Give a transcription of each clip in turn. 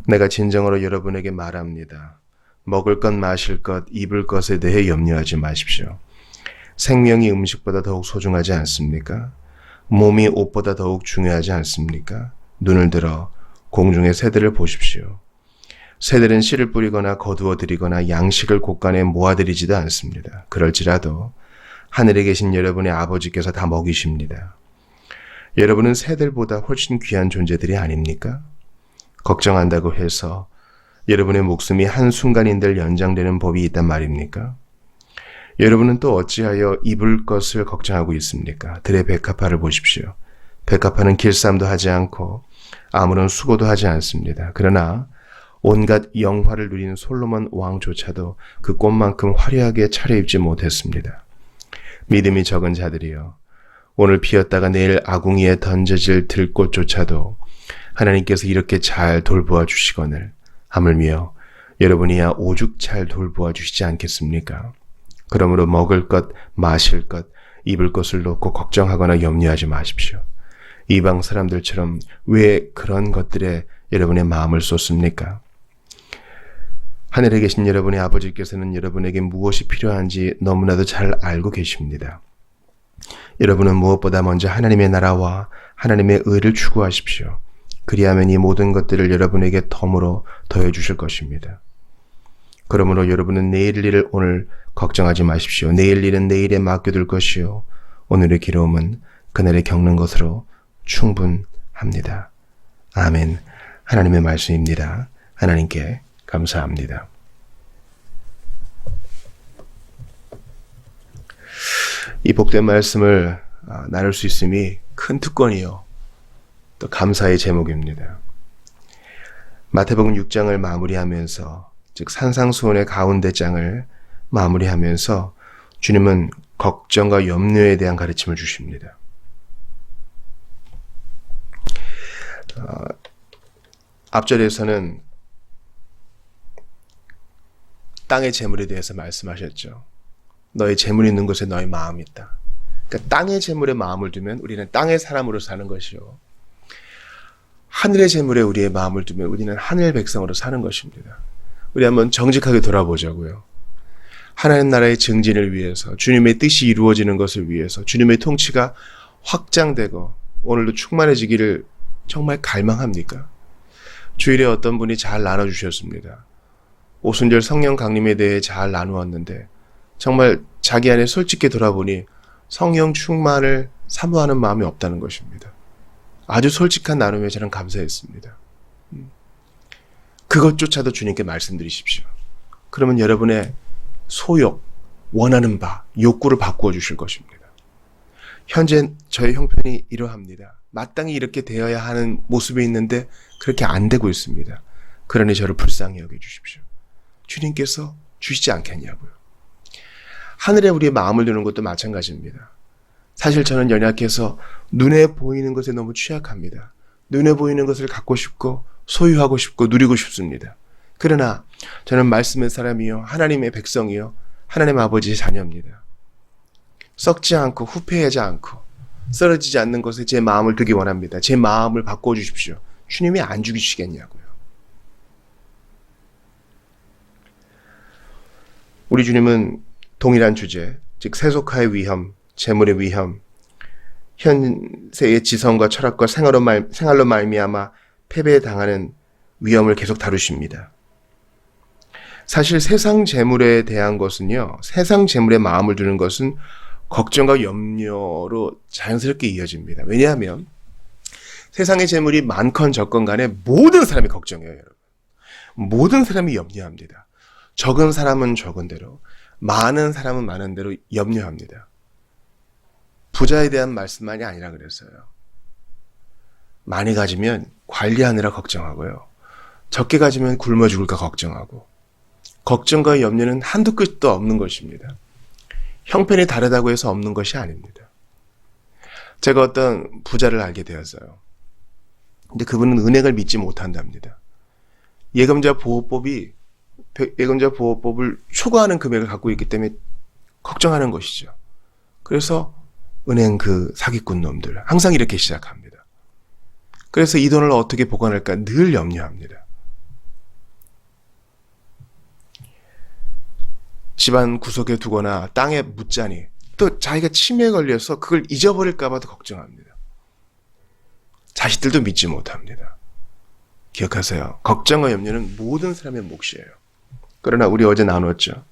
내가 진정으로 여러분에게 말합니다. 먹을 것, 마실 것, 입을 것에 대해 염려하지 마십시오. 생명이 음식보다 더욱 소중하지 않습니까? 몸이 옷보다 더욱 중요하지 않습니까? 눈을 들어 공중의 새들을 보십시오. 새들은 씨를 뿌리거나 거두어 들이거나 양식을 곳간에 모아들이지도 않습니다. 그럴지라도 하늘에 계신 여러분의 아버지께서 다 먹이십니다. 여러분은 새들보다 훨씬 귀한 존재들이 아닙니까? 걱정한다고 해서 여러분의 목숨이 한순간인들 연장되는 법이 있단 말입니까? 여러분은 또 어찌하여 입을 것을 걱정하고 있습니까? 들의 백합화를 보십시오. 백합화는 길쌈도 하지 않고 아무런 수고도 하지 않습니다. 그러나 온갖 영화를 누리는 솔로몬 왕조차도 그 꽃만큼 화려하게 차려입지 못했습니다. 믿음이 적은 자들이여, 오늘 피었다가 내일 아궁이에 던져질 들꽃조차도 하나님께서 이렇게 잘 돌보아 주시거늘 하물며 여러분이야 오죽 잘 돌보아 주시지 않겠습니까? 그러므로 먹을 것, 마실 것, 입을 것을 놓고 걱정하거나 염려하지 마십시오. 이방 사람들처럼 왜 그런 것들에 여러분의 마음을 쏟습니까? 하늘에 계신 여러분의 아버지께서는 여러분에게 무엇이 필요한지 너무나도 잘 알고 계십니다. 여러분은 무엇보다 먼저 하나님의 나라와 하나님의 의를 추구하십시오. 그리하면 이 모든 것들을 여러분에게 덤으로 더해주실 것입니다. 그러므로 여러분은 내일 일을 오늘 걱정하지 마십시오. 내일 일은 내일에 맡겨둘 것이요 오늘의 괴로움은 그날에 겪는 것으로 충분합니다. 아멘. 하나님의 말씀입니다. 하나님께 감사합니다. 이 복된 말씀을 나눌 수 있음이 큰 특권이요 또 감사의 제목입니다. 마태복음 6장을 마무리하면서 즉 산상수훈의 가운데 장을 마무리하면서 주님은 걱정과 염려에 대한 가르침을 주십니다. 앞절에서는 땅의 재물에 대해서 말씀하셨죠. 너의 재물이 있는 곳에 너의 마음이 있다. 그러니까 땅의 재물에 마음을 두면 우리는 땅의 사람으로 사는 것이요. 하늘의 재물에 우리의 마음을 두면 우리는 하늘 백성으로 사는 것입니다. 우리 한번 정직하게 돌아보자고요. 하나님 나라의 증진을 위해서, 주님의 뜻이 이루어지는 것을 위해서, 주님의 통치가 확장되고 오늘도 충만해지기를 정말 갈망합니까? 주일에 어떤 분이 잘 나눠주셨습니다. 오순절 성령 강림에 대해 잘 나누었는데 정말 자기 안에 솔직히 돌아보니 성령 충만을 사모하는 마음이 없다는 것입니다. 아주 솔직한 나눔에 저는 감사했습니다. 그것조차도 주님께 말씀드리십시오. 그러면 여러분의 소욕, 원하는 바, 욕구를 바꾸어 주실 것입니다. 현재 저의 형편이 이러합니다. 마땅히 이렇게 되어야 하는 모습이 있는데 그렇게 안 되고 있습니다. 그러니 저를 불쌍히 여겨주십시오. 주님께서 주시지 않겠냐고요. 하늘에 우리의 마음을 두는 것도 마찬가지입니다. 사실 저는 연약해서 눈에 보이는 것에 너무 취약합니다. 눈에 보이는 것을 갖고 싶고 소유하고 싶고 누리고 싶습니다. 그러나 저는 말씀의 사람이요 하나님의 백성이요 하나님 아버지의 자녀입니다. 썩지 않고 후패하지 않고 쓰러지지 않는 것에 제 마음을 두기 원합니다. 제 마음을 바꿔 주십시오. 주님이 안 죽이시겠냐고요. 우리 주님은 동일한 주제, 즉 세속화의 위험, 재물의 위험, 현세의 지성과 철학과 생활로 말미암아 패배에 당하는 위험을 계속 다루십니다. 사실 세상 재물에 대한 것은요, 세상 재물에 마음을 두는 것은 걱정과 염려로 자연스럽게 이어집니다. 왜냐하면 세상의 재물이 많건 적건 간에 모든 사람이 걱정해요, 여러분. 모든 사람이 염려합니다. 적은 사람은 적은 대로, 많은 사람은 많은 대로 염려합니다. 부자에 대한 말씀만이 아니라 그랬어요. 많이 가지면 관리하느라 걱정하고요. 적게 가지면 굶어 죽을까 걱정하고. 걱정과 염려는 한두 끝도 없는 것입니다. 형편이 다르다고 해서 없는 것이 아닙니다. 제가 어떤 부자를 알게 되었어요. 근데 그분은 은행을 믿지 못한답니다. 예금자 보호법을 초과하는 금액을 갖고 있기 때문에 걱정하는 것이죠. 그래서 은행 그 사기꾼 놈들 항상 이렇게 시작합니다. 그래서 이 돈을 어떻게 보관할까 늘 염려합니다. 집안 구석에 두거나 땅에 묻자니 또 자기가 치매에 걸려서 그걸 잊어버릴까 봐도 걱정합니다. 자식들도 믿지 못합니다. 기억하세요. 걱정과 염려는 모든 사람의 몫이에요. 그러나 우리 어제 나눴죠.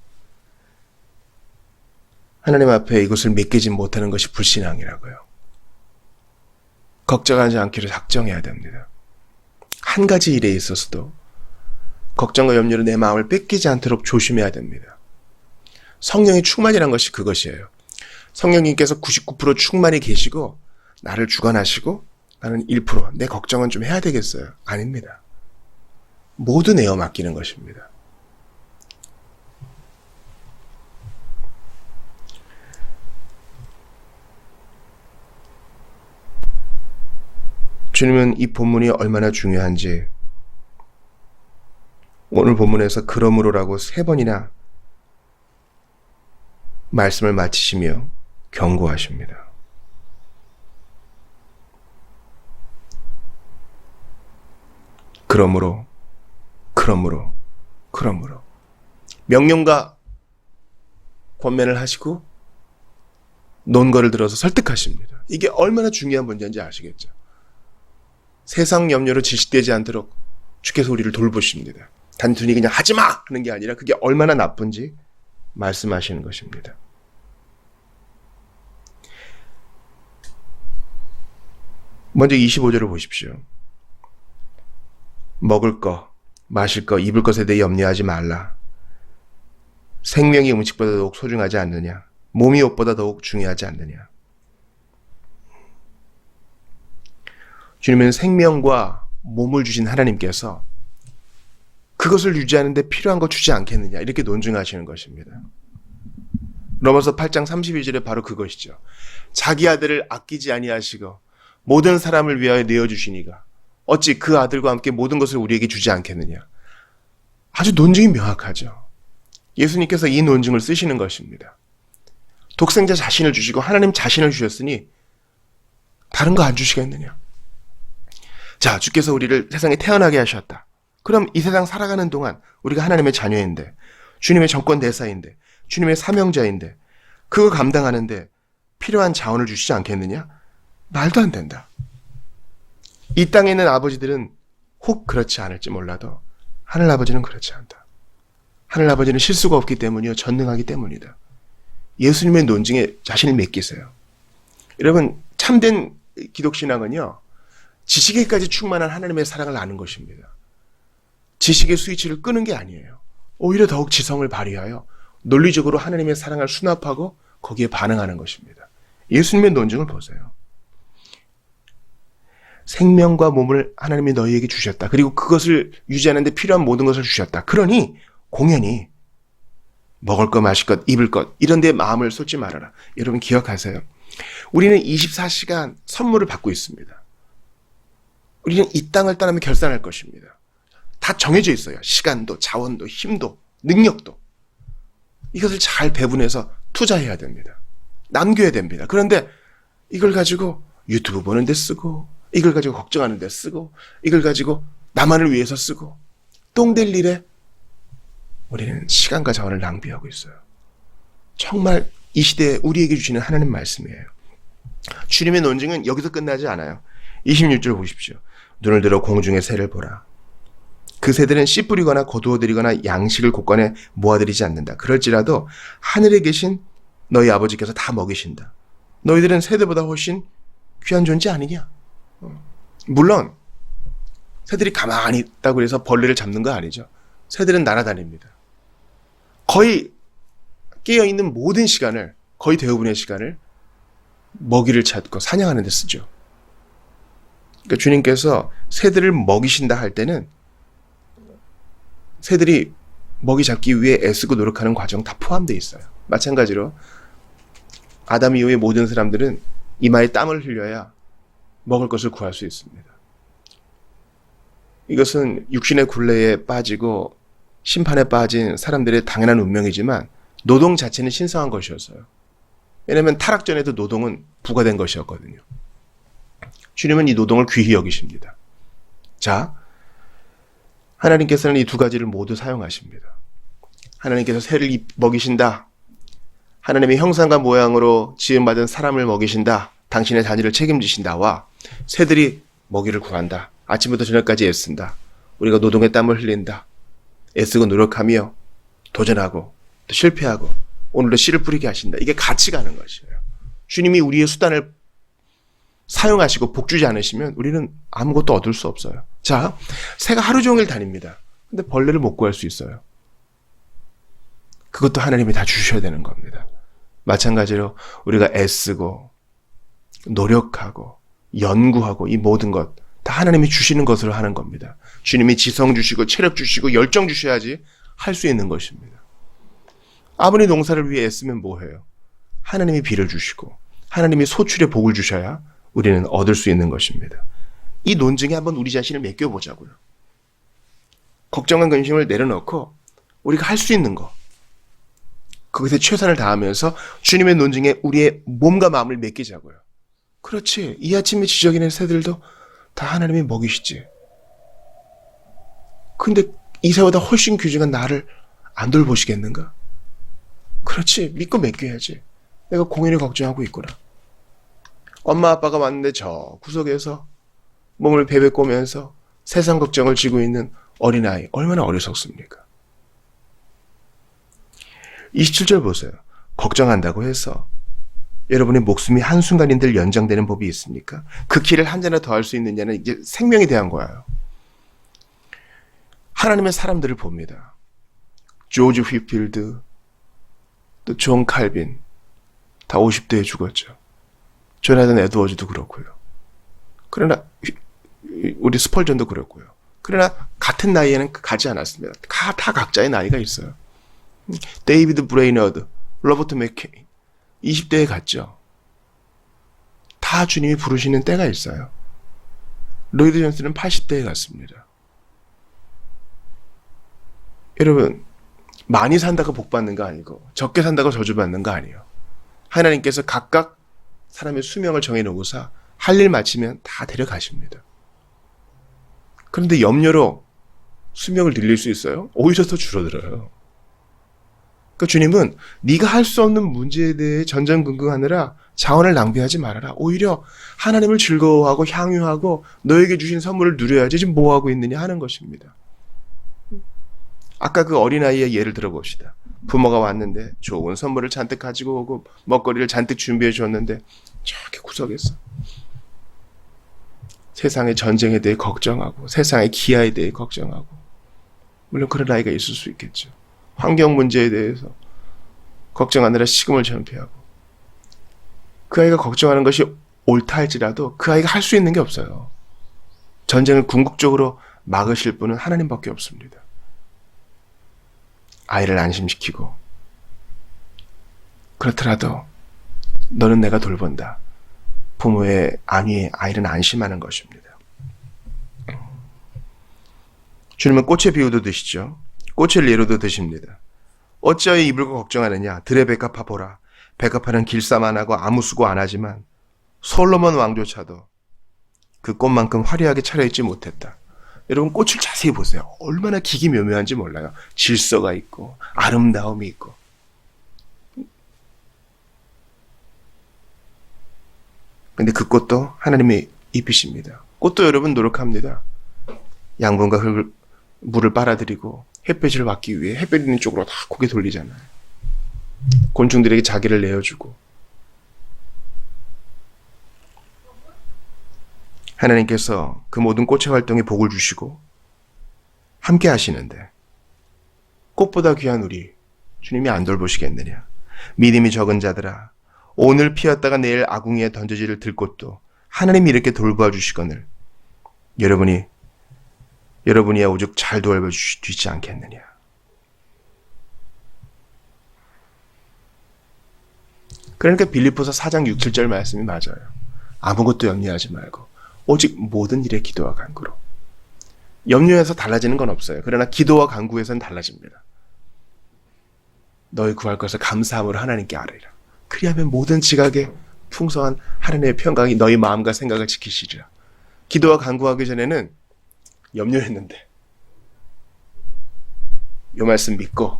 하나님 앞에 이것을 믿기지 못하는 것이 불신앙이라고요. 걱정하지 않기로 작정해야 됩니다. 한 가지 일에 있어서도 걱정과 염려로 내 마음을 뺏기지 않도록 조심해야 됩니다. 성령의 충만이란 것이 그것이에요. 성령님께서 99% 충만히 계시고 나를 주관하시고 나는 1% 내 걱정은 좀 해야 되겠어요. 아닙니다. 모두 내어 맡기는 것입니다. 주님은 이 본문이 얼마나 중요한지 오늘 본문에서 그러므로라고 3번이나 말씀을 마치시며 경고하십니다. 그러므로 명령과 권면을 하시고 논거를 들어서 설득하십니다. 이게 얼마나 중요한 문제인지 아시겠죠? 세상 염려로 질식되지 않도록 주께서 우리를 돌보십니다. 단순히 그냥 하지마! 하는 게 아니라 그게 얼마나 나쁜지 말씀하시는 것입니다. 먼저 25절을 보십시오. 먹을 거, 마실 거, 입을 것에 대해 염려하지 말라. 생명이 음식보다 더욱 소중하지 않느냐? 몸이 옷보다 더욱 중요하지 않느냐? 주님은 생명과 몸을 주신 하나님께서 그것을 유지하는 데 필요한 거 주지 않겠느냐 이렇게 논증하시는 것입니다. 로마서 8장 32절에 바로 그것이죠. 자기 아들을 아끼지 아니하시고 모든 사람을 위하여 내어주시니가 어찌 그 아들과 함께 모든 것을 우리에게 주지 않겠느냐. 아주 논증이 명확하죠. 예수님께서 이 논증을 쓰시는 것입니다. 독생자 자신을 주시고 하나님 자신을 주셨으니 다른 거 안 주시겠느냐. 자, 주께서 우리를 세상에 태어나게 하셨다. 그럼 이 세상 살아가는 동안 우리가 하나님의 자녀인데 주님의 정권 대사인데 주님의 사명자인데 그거 감당하는데 필요한 자원을 주시지 않겠느냐? 말도 안 된다. 이 땅에 있는 아버지들은 혹 그렇지 않을지 몰라도 하늘아버지는 그렇지 않다. 하늘아버지는 실수가 없기 때문이요 전능하기 때문이다. 예수님의 논증에 자신을 맡기세요. 여러분 참된 기독신앙은요 지식에까지 충만한 하나님의 사랑을 아는 것입니다. 지식의 스위치를 끄는 게 아니에요. 오히려 더욱 지성을 발휘하여 논리적으로 하나님의 사랑을 수납하고 거기에 반응하는 것입니다. 예수님의 논증을 보세요. 생명과 몸을 하나님이 너희에게 주셨다. 그리고 그것을 유지하는 데 필요한 모든 것을 주셨다. 그러니 공연히 먹을 것, 마실 것, 입을 것 이런 데 마음을 쏟지 말아라. 여러분 기억하세요. 우리는 24시간 선물을 받고 있습니다. 우리는 이 땅을 떠나면 결산할 것입니다. 다 정해져 있어요. 시간도, 자원도, 힘도, 능력도. 이것을 잘 배분해서 투자해야 됩니다. 남겨야 됩니다. 그런데 이걸 가지고 유튜브 보는 데 쓰고 이걸 가지고 걱정하는 데 쓰고 이걸 가지고 나만을 위해서 쓰고 똥될 일에 우리는 시간과 자원을 낭비하고 있어요. 정말 이 시대에 우리에게 주시는 하나님 말씀이에요. 주님의 논증은 여기서 끝나지 않아요. 26절 보십시오. 눈을 들어 공중의 새를 보라. 그 새들은 씨 뿌리거나 거두어들이거나 양식을 곳간에 모아들이지 않는다. 그럴지라도 하늘에 계신 너희 아버지께서 다 먹이신다. 너희들은 새들보다 훨씬 귀한 존재 아니냐? 물론 새들이 가만히 있다고 해서 벌레를 잡는 거 아니죠. 새들은 날아다닙니다. 거의 깨어있는 모든 시간을, 거의 대부분의 시간을 먹이를 찾고 사냥하는 데 쓰죠. 그러니까 주님께서 새들을 먹이신다 할 때는 새들이 먹이 잡기 위해 애쓰고 노력하는 과정 다 포함되어 있어요. 마찬가지로 아담 이후의 모든 사람들은 이마에 땀을 흘려야 먹을 것을 구할 수 있습니다. 이것은 육신의 굴레에 빠지고 심판에 빠진 사람들의 당연한 운명이지만 노동 자체는 신성한 것이었어요. 왜냐하면 타락 전에도 노동은 부과된 것이었거든요. 주님은 이 노동을 귀히 여기십니다. 자, 하나님께서는 이 두 가지를 모두 사용하십니다. 하나님께서 새를 먹이신다. 하나님의 형상과 모양으로 지음받은 사람을 먹이신다. 당신의 자녀를 책임지신다와 새들이 먹이를 구한다. 아침부터 저녁까지 애쓴다. 우리가 노동의 땀을 흘린다. 애쓰고 노력하며 도전하고 또 실패하고 오늘도 씨를 뿌리게 하신다. 이게 같이 가는 것이에요. 주님이 우리의 수단을 사용하시고 복주지 않으시면 우리는 아무것도 얻을 수 없어요. 자, 새가 하루 종일 다닙니다. 근데 벌레를 못 구할 수 있어요. 그것도 하나님이 다 주셔야 되는 겁니다. 마찬가지로 우리가 애쓰고 노력하고 연구하고 이 모든 것 다 하나님이 주시는 것으로 하는 겁니다. 주님이 지성 주시고 체력 주시고 열정 주셔야지 할 수 있는 것입니다. 아무리 농사를 위해 애쓰면 뭐해요? 하나님이 비를 주시고 하나님이 소출의 복을 주셔야 우리는 얻을 수 있는 것입니다. 이 논증에 한번 우리 자신을 맡겨보자고요. 걱정과 근심을 내려놓고 우리가 할 수 있는 거 그것에 최선을 다하면서 주님의 논증에 우리의 몸과 마음을 맡기자고요. 그렇지. 이 아침에 지저귀는 새들도 다 하나님이 먹이시지. 근데 이 새보다 훨씬 귀중한 나를 안 돌보시겠는가? 그렇지. 믿고 맡겨야지. 내가 공연히 걱정하고 있구나. 엄마 아빠가 왔는데 저 구석에서 몸을 베베 꼬면서 세상 걱정을 지고 있는 어린아이 얼마나 어리석습니까? 27절 보세요. 걱정한다고 해서 여러분의 목숨이 한순간인들 연장되는 법이 있습니까? 그 길을 한 잔이나 더 할 수 있느냐는 이제 생명에 대한 거예요. 하나님의 사람들을 봅니다. 조지 휘필드, 또 존 칼빈, 다 50대에 죽었죠. 조나단 에드워즈도 그렇고요. 그러나 우리 스펄전도 그렇고요. 그러나 같은 나이에는 가지 않았습니다. 다 각자의 나이가 있어요. 데이비드 브레이너드, 로버트 맥케인 20대에 갔죠. 다 주님이 부르시는 때가 있어요. 로이드 존스는 80대에 갔습니다. 여러분, 많이 산다고 복 받는 거 아니고 적게 산다고 저주받는 거 아니에요. 하나님께서 각각 사람의 수명을 정해놓고서 할 일 마치면 다 데려가십니다. 그런데 염려로 수명을 늘릴 수 있어요? 오히려 더 줄어들어요. 그러니까 주님은 네가 할 수 없는 문제에 대해 전전긍긍하느라 자원을 낭비하지 말아라. 오히려 하나님을 즐거워하고 향유하고 너에게 주신 선물을 누려야지 지금 뭐하고 있느냐 하는 것입니다. 아까 그 어린아이의 예를 들어봅시다. 부모가 왔는데 좋은 선물을 잔뜩 가지고 오고 먹거리를 잔뜩 준비해 줬는데 저렇게 구석에서 세상의 전쟁에 대해 걱정하고 세상의 기아에 대해 걱정하고 물론 그런 아이가 있을 수 있겠죠. 환경 문제에 대해서 걱정하느라 식음을 전폐하고 그 아이가 걱정하는 것이 옳다 할지라도 그 아이가 할 수 있는 게 없어요. 전쟁을 궁극적으로 막으실 분은 하나님밖에 없습니다. 아이를 안심시키고 그렇더라도 너는 내가 돌본다. 부모의 안위에 아이는 안심하는 것입니다. 주님은 꽃의 비유도 드시죠. 꽃을 예로도 드십니다. 어찌하여 이불과 걱정하느냐. 들의 백합화 보라. 백합화는 길쌈 안 하고 아무 수고 안 하지만 솔로몬 왕조차도 그 꽃만큼 화려하게 차려입지 못했다. 여러분 꽃을 자세히 보세요. 얼마나 기기묘묘한지 몰라요. 질서가 있고 아름다움이 있고. 근데 그 꽃도 하나님이 입히십니다. 꽃도 여러분 노력합니다. 양분과 물을 빨아들이고 햇볕을 받기 위해 햇볕 있는 쪽으로 다 고개 돌리잖아요. 곤충들에게 자기를 내어주고. 하나님께서 그 모든 꽃의 활동에 복을 주시고 함께 하시는데 꽃보다 귀한 우리 주님이 안 돌보시겠느냐. 믿음이 적은 자들아 오늘 피었다가 내일 아궁이에 던져질 들꽃도 하나님이 이렇게 돌보아 주시거늘 여러분이야 오죽 잘 돌봐주시지 않겠느냐. 그러니까 빌립보서 4장 6, 7절 말씀이 맞아요. 아무것도 염려하지 말고 오직 모든 일에 기도와 간구로. 염려해서 달라지는 건 없어요. 그러나 기도와 간구에서는 달라집니다. 너희 구할 것을 감사함으로 하나님께 아뢰라. 그리하면 모든 지각에 풍성한 하나님의 평강이 너희 마음과 생각을 지키시리라. 기도와 간구하기 전에는 염려했는데 이 말씀 믿고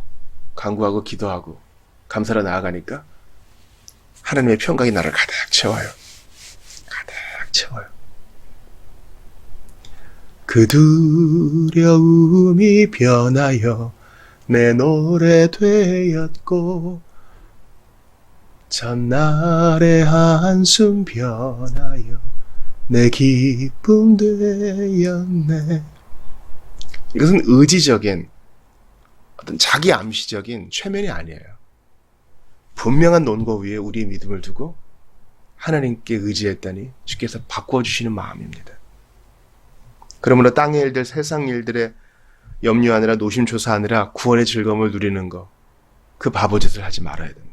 간구하고 기도하고 감사로 나아가니까 하나님의 평강이 나를 가득 채워요. 가득 채워요. 그 두려움이 변하여 내 노래 되었고 전날의 한숨 변하여 내 기쁨 되었네. 이것은 의지적인 어떤 자기 암시적인 최면이 아니에요. 분명한 논거 위에 우리의 믿음을 두고 하나님께 의지했다니 주께서 바꿔주시는 마음입니다. 그러므로 땅의 일들, 세상 일들에 염려하느라 노심초사하느라 구원의 즐거움을 누리는 거, 그 바보짓을 하지 말아야 됩니다.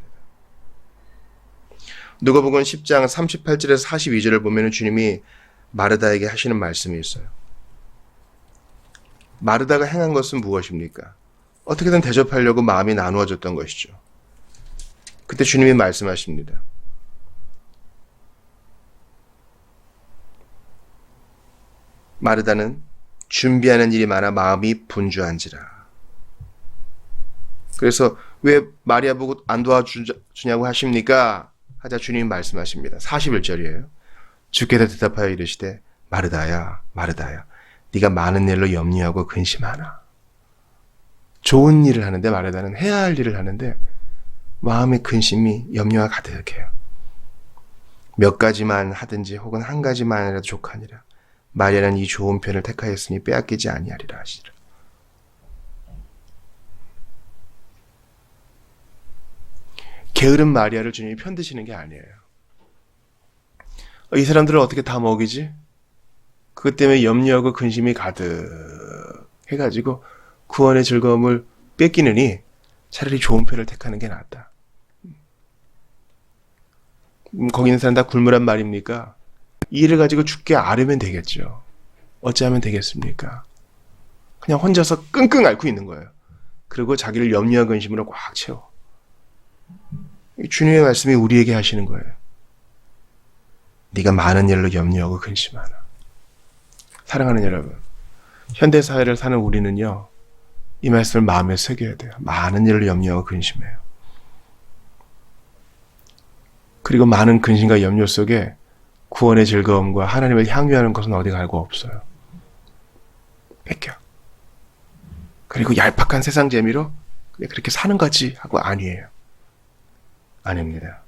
누가복음 10장 38절에서 42절을 보면 주님이 마르다에게 하시는 말씀이 있어요. 마르다가 행한 것은 무엇입니까? 어떻게든 대접하려고 마음이 나누어졌던 것이죠. 그때 주님이 말씀하십니다. 마르다는 준비하는 일이 많아 마음이 분주한지라. 그래서 왜 마리아 보고 안 도와주냐고 하십니까? 하자 주님이 말씀하십니다. 41절이에요. 주께서 대답하여 이르시되 마르다야 마르다야 네가 많은 일로 염려하고 근심하나. 좋은 일을 하는데 마르다는 해야 할 일을 하는데 마음의 근심이 염려가 가득해요. 몇 가지만 하든지 혹은 한 가지만이라도 족하니라. 마리아는 이 좋은 편을 택하였으니 빼앗기지 아니하리라 하시라. 게으른 마리아를 주님이 편드시는 게 아니에요. 이 사람들을 어떻게 다 먹이지? 그것 때문에 염려하고 근심이 가득 해가지고 구원의 즐거움을 뺏기느니 차라리 좋은 편을 택하는 게 낫다. 거기 있는 사람 다 굶으란 말입니까? 이 일을 가지고 죽게 앓으면 되겠죠. 어찌하면 되겠습니까? 그냥 혼자서 끙끙 앓고 있는 거예요. 그리고 자기를 염려와 근심으로 꽉 채워. 주님의 말씀이 우리에게 하시는 거예요. 네가 많은 일로 염려하고 근심하나. 사랑하는 여러분, 현대사회를 사는 우리는요, 이 말씀을 마음에 새겨야 돼요. 많은 일로 염려하고 근심해요. 그리고 많은 근심과 염려 속에 구원의 즐거움과 하나님을 향유하는 것은 어디 갈고 없어요. 뺏겨. 그리고 얄팍한 세상 재미로 그냥 그렇게 사는 거지 하고 아니에요. 아닙니다.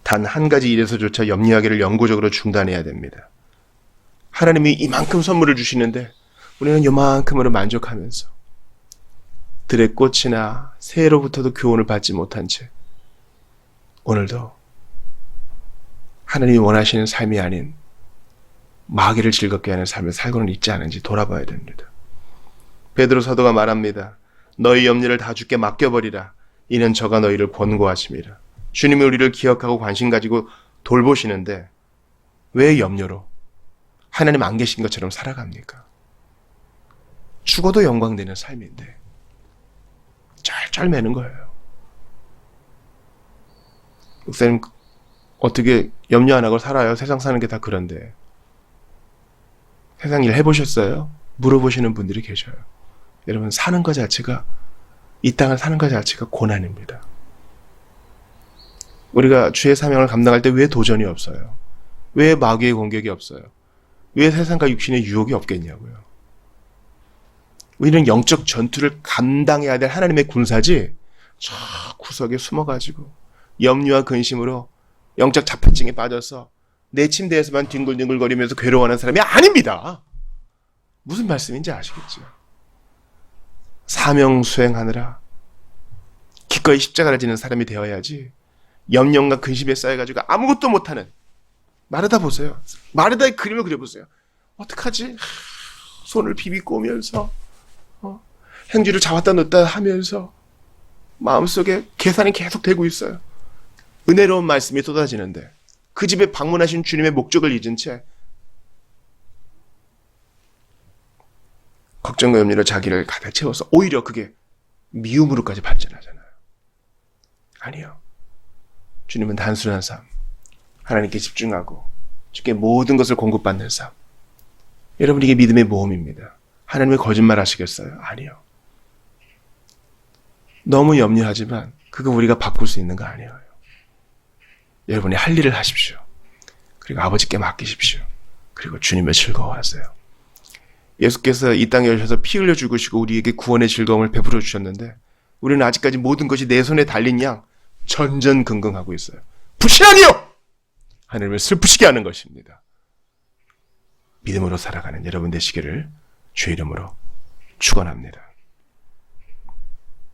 단 한 가지 일에서조차 염려하기를 영구적으로 중단해야 됩니다. 하나님이 이만큼 선물을 주시는데 우리는 요만큼으로 만족하면서 들의 꽃이나 새로부터도 교훈을 받지 못한 채 오늘도 하나님이 원하시는 삶이 아닌 마귀를 즐겁게 하는 삶을 살고는 있지 않은지 돌아봐야 됩니다. 베드로 사도가 말합니다. 너희 염려를 다 주께 맡겨버리라. 이는 저가 너희를 권고하심이라. 주님이 우리를 기억하고 관심 가지고 돌보시는데 왜 염려로 하나님 안 계신 것처럼 살아갑니까? 죽어도 영광되는 삶인데 짤짤 매는 거예요. 목사님 어떻게 염려 안 하고 살아요? 세상 사는 게 다 그런데. 세상 일 해보셨어요? 물어보시는 분들이 계셔요. 여러분, 사는 것 자체가, 이 땅을 사는 것 자체가 고난입니다. 우리가 주의 사명을 감당할 때 왜 도전이 없어요? 왜 마귀의 공격이 없어요? 왜 세상과 육신의 유혹이 없겠냐고요. 우리는 영적 전투를 감당해야 될 하나님의 군사지, 저 구석에 숨어가지고 염려와 근심으로 영적 자폐증에 빠져서 내 침대에서만 뒹굴뒹굴거리면서 괴로워하는 사람이 아닙니다. 무슨 말씀인지 아시겠죠? 사명 수행하느라 기꺼이 십자가를 지는 사람이 되어야지 염려과 근심에 쌓여가지고 아무것도 못하는 마르다 보세요. 마르다의 그림을 그려보세요. 어떡하지? 손을 비비꼬면서 행주를 잡았다 놓았다 하면서 마음속에 계산이 계속 되고 있어요. 은혜로운 말씀이 쏟아지는데 그 집에 방문하신 주님의 목적을 잊은 채 걱정과 염려로 자기를 가득 채워서 오히려 그게 미움으로까지 발전하잖아요. 아니요. 주님은 단순한 삶, 하나님께 집중하고 주께 모든 것을 공급받는 삶. 여러분, 이게 믿음의 모험입니다. 하나님이 거짓말 하시겠어요? 아니요. 너무 염려하지만 그거 우리가 바꿀 수 있는 거 아니에요. 여러분이 할 일을 하십시오. 그리고 아버지께 맡기십시오. 그리고 주님을 즐거워하세요. 예수께서 이 땅에 오셔서 피 흘려 죽으시고 우리에게 구원의 즐거움을 베풀어 주셨는데 우리는 아직까지 모든 것이 내 손에 달린 양 전전긍긍하고 있어요. 불신앙이요! 하나님을 슬프시게 하는 것입니다. 믿음으로 살아가는 여러분 되시기를 주의 이름으로 축원합니다.